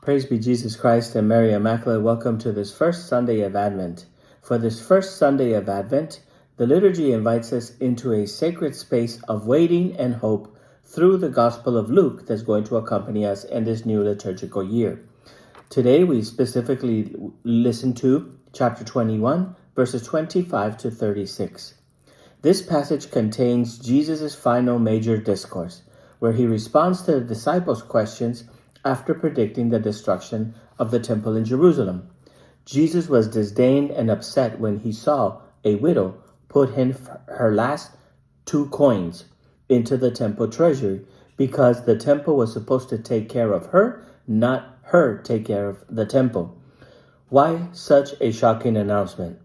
Praise be Jesus Christ and Mary Immaculate. Welcome to this first Sunday of Advent. For this first Sunday of Advent, the liturgy invites us into a sacred space of waiting and hope through the Gospel of Luke that's going to accompany us in this new liturgical year. Today, we specifically listen to chapter 21, verses 25 to 36. This passage contains Jesus' final major discourse, where he responds to the disciples' questions after predicting the destruction of the temple in Jerusalem. Jesus was disdained and upset when he saw a widow put in her last 2 coins into the temple treasury because the temple was supposed to take care of her, not her take care of the temple. Why such a shocking announcement?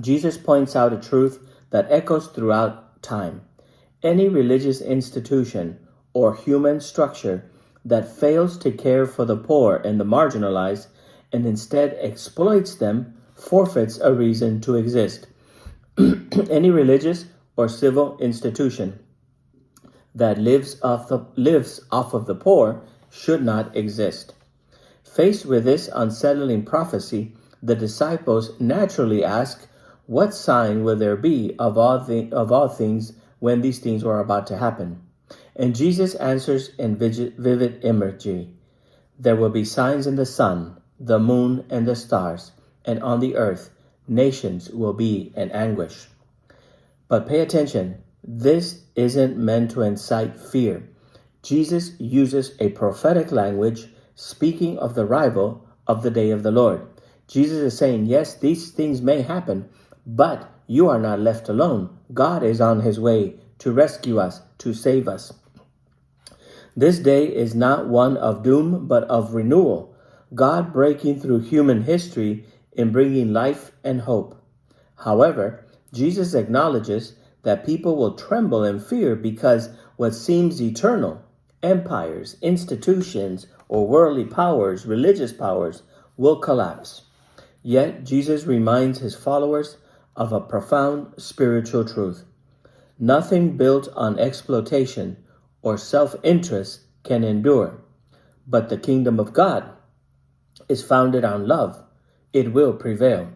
Jesus points out a truth that echoes throughout time. Any religious institution or human structure that fails to care for the poor and the marginalized and instead exploits them forfeits a reason to exist. Any religious or civil institution that lives off of the poor should not exist. Faced with this unsettling prophecy, the disciples naturally ask, what sign will there be of all things when these things were about to happen? And Jesus answers in vivid imagery. There will be signs in the sun, the moon, and the stars, and on the earth, nations will be in anguish. But pay attention, this isn't meant to incite fear. Jesus uses a prophetic language speaking of the arrival of the day of the Lord. Jesus is saying, yes, these things may happen, but you are not left alone. God is on his way to rescue us, to save us. This day is not one of doom, but of renewal. God breaking through human history in bringing life and hope. However, Jesus acknowledges that people will tremble in fear because what seems eternal, empires, institutions, or worldly powers, religious powers, will collapse. Yet, Jesus reminds his followers of a profound spiritual truth. Nothing built on exploitation or self-interest can endure, but the kingdom of God is founded on love. It will prevail.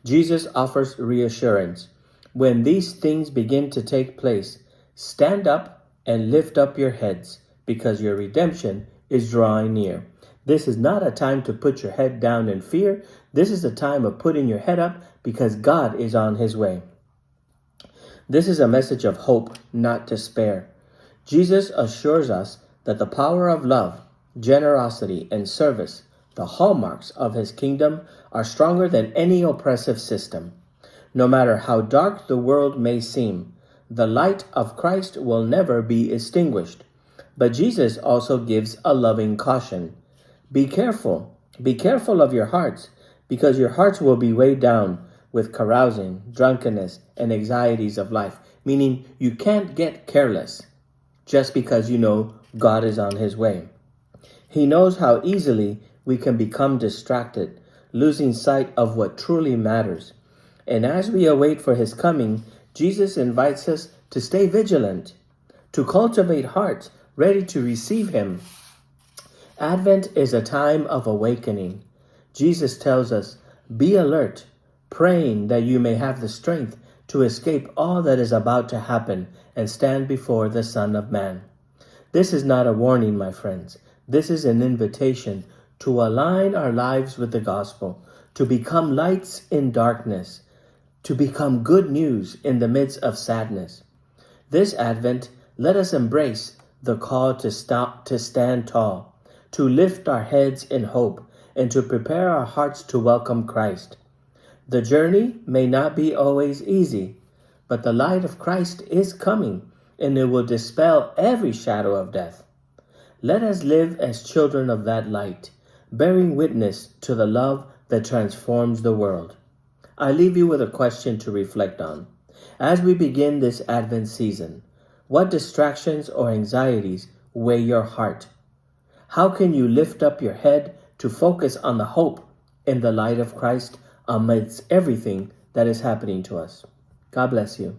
Jesus offers reassurance. When these things begin to take place, stand up and lift up your heads, because your redemption is drawing near. This is not a time to put your head down in fear. This is a time of putting your head up because God is on his way. This is a message of hope, not despair. Jesus assures us that the power of love, generosity, and service, the hallmarks of his kingdom, are stronger than any oppressive system. No matter how dark the world may seem, the light of Christ will never be extinguished. But Jesus also gives a loving caution. Be careful of your hearts, because your hearts will be weighed down with carousing, drunkenness, and anxieties of life. Meaning, you can't get careless just because you know God is on his way. He knows how easily we can become distracted, losing sight of what truly matters. And as we await for his coming, Jesus invites us to stay vigilant, to cultivate hearts ready to receive him. Advent is a time of awakening. Jesus tells us, be alert, praying that you may have the strength to escape all that is about to happen and stand before the Son of Man. This is not a warning, my friends. This is an invitation to align our lives with the gospel, to become lights in darkness, to become good news in the midst of sadness. This Advent, let us embrace the call to stand tall, to lift our heads in hope, and to prepare our hearts to welcome Christ. The journey may not be always easy, but the light of Christ is coming, and it will dispel every shadow of death. Let us live as children of that light, bearing witness to the love that transforms the world. I leave you with a question to reflect on. As we begin this Advent season, what distractions or anxieties weigh your heart? How can you lift up your head to focus on the hope in the light of Christ amidst everything that is happening to us? God bless you.